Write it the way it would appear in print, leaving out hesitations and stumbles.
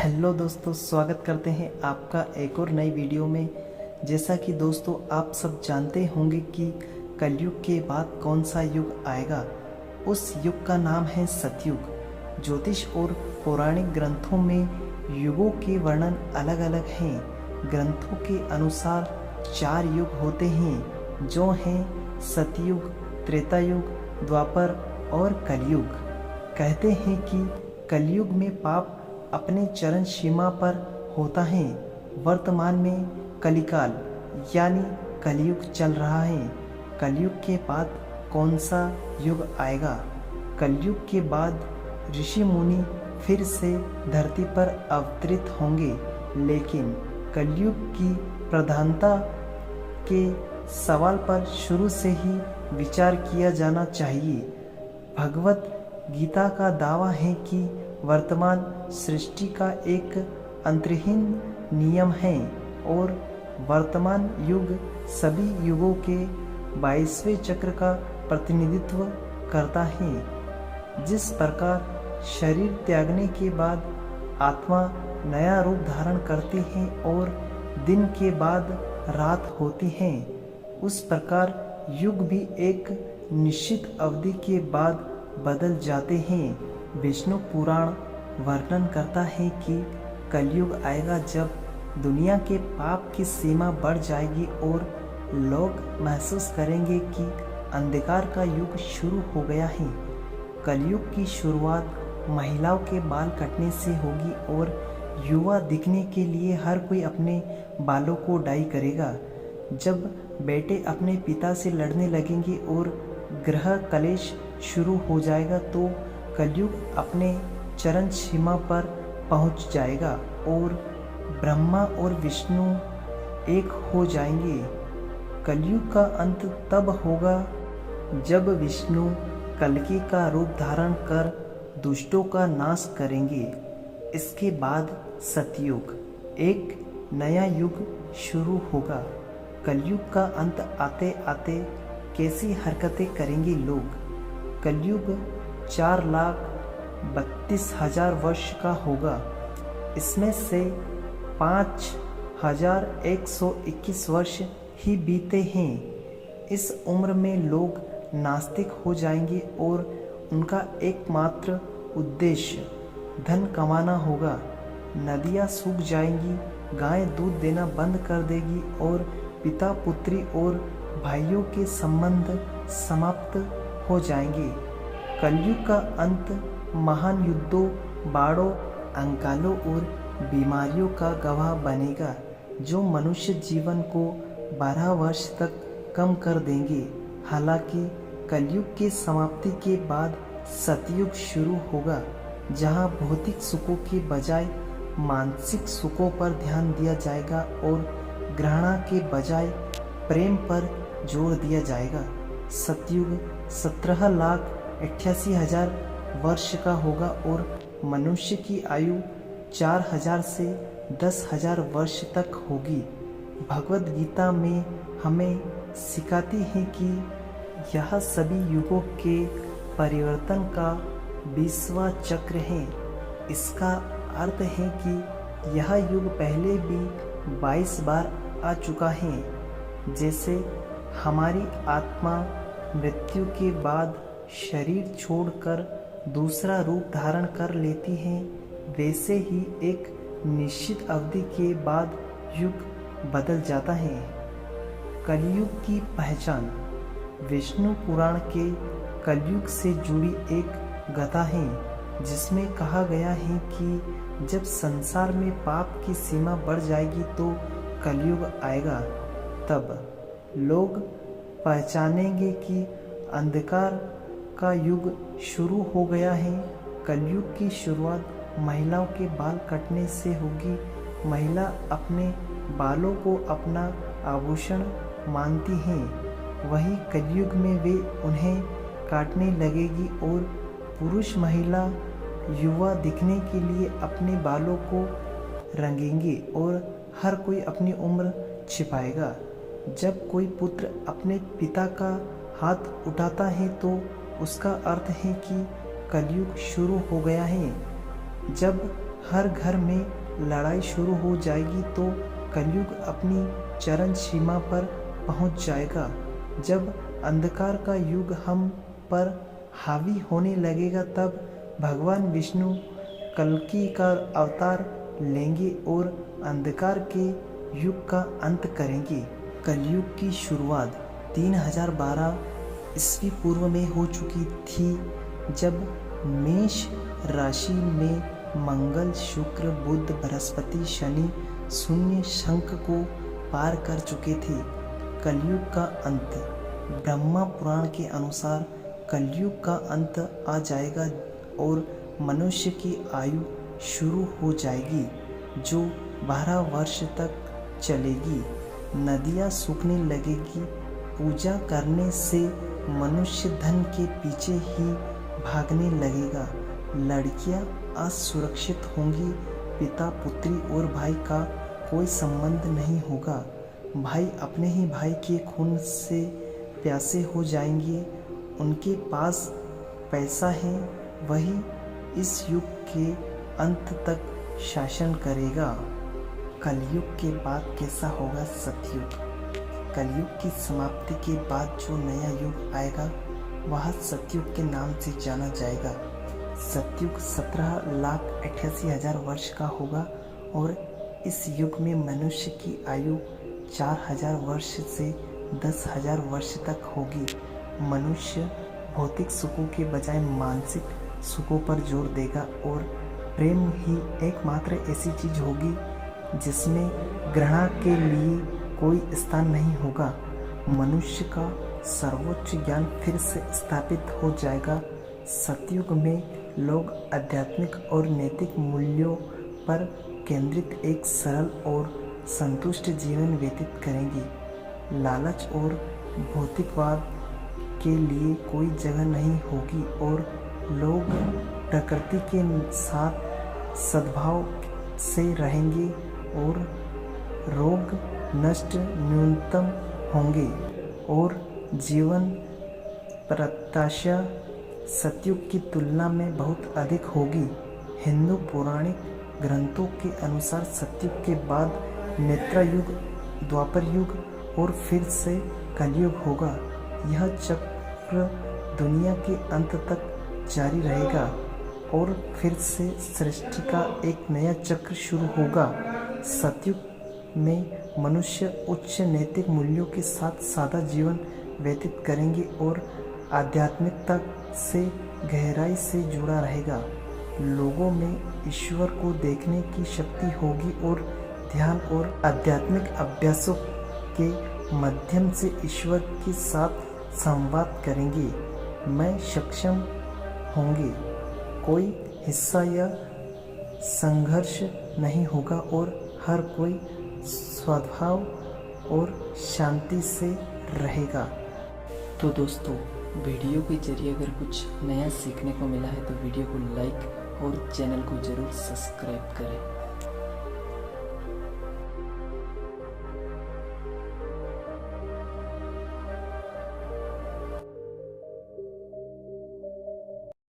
Hello दोस्तों, स्वागत करते हैं आपका एक और नई वीडियो में। जैसा कि दोस्तों आप सब जानते होंगे कि कलयुग के बाद कौन सा युग आएगा। उस युग का नाम है सतयुग। ज्योतिष और पौराणिक ग्रंथों में युगों के वर्णन अलग अलग हैं। ग्रंथों के अनुसार 4 युग होते हैं, जो हैं सतयुग, त्रेता युग, द्वापर और कलयुग। कहते हैं कि कलयुग में पाप अपने चरम सीमा पर होता है। वर्तमान में कलिकाल यानी कलयुग चल रहा है। कलयुग के बाद कौन सा युग आएगा? कलयुग के बाद ऋषि मुनि फिर से धरती पर अवतरित होंगे, लेकिन कलयुग की प्रधानता के सवाल पर शुरू से ही विचार किया जाना चाहिए। भगवत गीता का दावा है कि वर्तमान सृष्टि का एक अंतहीन नियम है और वर्तमान युग सभी युगों के 22वें चक्र का प्रतिनिधित्व करता है। जिस प्रकार शरीर त्यागने के बाद आत्मा नया रूप धारण करती है और दिन के बाद रात होती है, उस प्रकार युग भी एक निश्चित अवधि के बाद बदल जाते हैं। विष्णु पुराण वर्णन करता है कि कलयुग आएगा जब दुनिया के पाप की सीमा बढ़ जाएगी और लोग महसूस करेंगे कि अंधकार का युग शुरू हो गया है। कलयुग की शुरुआत महिलाओं के बाल कटने से होगी और युवा दिखने के लिए हर कोई अपने बालों को डाई करेगा। जब बेटे अपने पिता से लड़ने लगेंगे और ग्रह कलेश शुरू हो जाएगा तो कलयुग अपने चरम सीमा पर पहुंच जाएगा और ब्रह्मा और विष्णु एक हो जाएंगे। कलयुग का अंत तब होगा जब विष्णु कल्कि का रूप धारण कर दुष्टों का नाश करेंगे। इसके बाद सतयुग, एक नया युग शुरू होगा। कलयुग का अंत आते आते कैसी हरकतें करेंगे लोग? कलयुग 4,32,000 वर्ष का होगा। इसमें से 5,121 वर्ष ही बीते हैं। इस उम्र में लोग नास्तिक हो जाएंगे और उनका एकमात्र उद्देश्य धन कमाना होगा। नदियाँ सूख जाएंगी, गाय दूध देना बंद कर देगी और पिता पुत्री और भाइयों के संबंध समाप्त हो जाएंगे। कलयुग का अंत महान युद्धों, बाढ़ों, अंकालों और बीमारियों का गवाह बनेगा, जो मनुष्य जीवन को 12 वर्ष तक कम कर देंगे। हालांकि कलयुग की समाप्ति के बाद सतयुग शुरू होगा, जहां भौतिक सुखों के बजाय मानसिक सुखों पर ध्यान दिया जाएगा और घृणा के बजाय प्रेम पर जोर दिया जाएगा। सतयुग 17,88,000 वर्ष का होगा और मनुष्य की आयु 4,000 से 10,000 वर्ष तक होगी। भगवद गीता में हमें सिखाती है कि यह सभी युगों के परिवर्तन का 20वां चक्र है। इसका अर्थ है कि यह युग पहले भी 22 बार आ चुका है। जैसे हमारी आत्मा मृत्यु के बाद शरीर छोड़कर दूसरा रूप धारण कर लेती है, वैसे ही एक निश्चित अवधि के बाद युग बदल जाता है। कलयुग की पहचान। विष्णु पुराण के कलयुग से जुड़ी एक गाथा है, जिसमें कहा गया है कि जब संसार में पाप की सीमा बढ़ जाएगी तो कलयुग आएगा। तब लोग पहचानेंगे कि अंधकार का युग शुरू हो गया है। कलयुग की शुरुआत महिलाओं के बाल कटने से होगी। महिला अपने बालों को अपना आभूषण मानती हैं, वहीं कलयुग में वे उन्हें काटने लगेगी और पुरुष महिला युवा दिखने के लिए अपने बालों को रंगेंगे और हर कोई अपनी उम्र छिपाएगा। जब कोई पुत्र अपने पिता का हाथ उठाता है तो उसका अर्थ है कि कलयुग शुरू हो गया है। जब हर घर में लड़ाई शुरू हो जाएगी तो कलयुग अपनी चरम सीमा पर पहुंच जाएगा। जब अंधकार का युग हम पर हावी होने लगेगा तब भगवान विष्णु कल्कि का अवतार लेंगे और अंधकार के युग का अंत करेंगे। कलयुग की शुरुआत 3012 ईस्वी पूर्व में हो चुकी थी, जब मेष राशि में मंगल, शुक्र, बुध, बृहस्पति, शनि शून्य शंख को पार कर चुके थे। कलयुग का अंत। ब्रह्मा पुराण के अनुसार कलयुग का अंत आ जाएगा और मनुष्य की आयु शुरू हो जाएगी, जो 12 वर्ष तक चलेगी। नदियाँ सूखने लगेगी। पूजा करने से मनुष्य धन के पीछे ही भागने लगेगा। लड़कियां असुरक्षित होंगी। पिता पुत्री और भाई का कोई संबंध नहीं होगा। भाई अपने ही भाई के खून से प्यासे हो जाएंगे। उनके पास पैसा है, वही इस युग के अंत तक शासन करेगा। कलयुग के बाद कैसा होगा सतयुग। कलयुग की समाप्ति के बाद जो नया युग आएगा वह सतयुग के नाम से जाना जाएगा। सतयुग 17,88,000 वर्ष का होगा और इस युग में मनुष्य की आयु 4,000 वर्ष से 10,000 वर्ष तक होगी। मनुष्य भौतिक सुखों के बजाय मानसिक सुखों पर जोर देगा और प्रेम ही एकमात्र ऐसी चीज होगी जिसमें घृणा के लिए कोई स्थान नहीं होगा। मनुष्य का सर्वोच्च ज्ञान फिर से स्थापित हो जाएगा। सतयुग में लोग आध्यात्मिक और नैतिक मूल्यों पर केंद्रित एक सरल और संतुष्ट जीवन व्यतीत करेंगे। लालच और भौतिकवाद के लिए कोई जगह नहीं होगी और लोग प्रकृति के साथ सद्भाव से रहेंगे और रोग नष्ट न्यूनतम होंगे और जीवन प्रत्याशा सतयुग की तुलना में बहुत अधिक होगी। हिंदू पौराणिक ग्रंथों के अनुसार सतयुग के बाद नेत्र युग, द्वापर युग और फिर से कलयुग होगा। यह चक्र दुनिया के अंत तक जारी रहेगा और फिर से सृष्टि का एक नया चक्र शुरू होगा। सतयुग में मनुष्य उच्च नैतिक मूल्यों के साथ सादा जीवन व्यतीत करेंगे और आध्यात्मिकता से गहराई से जुड़ा रहेगा। लोगों में ईश्वर को देखने की शक्ति होगी और ध्यान और आध्यात्मिक अभ्यासों के माध्यम से ईश्वर के साथ संवाद करेंगे। मैं सक्षम होंगे। कोई हिस्सा या संघर्ष नहीं होगा और हर कोई सद्भाव और शांति से रहेगा। तो दोस्तों, वीडियो के जरिए अगर कुछ नया सीखने को मिला है तो वीडियो को लाइक और चैनल को ज़रूर सब्सक्राइब करें।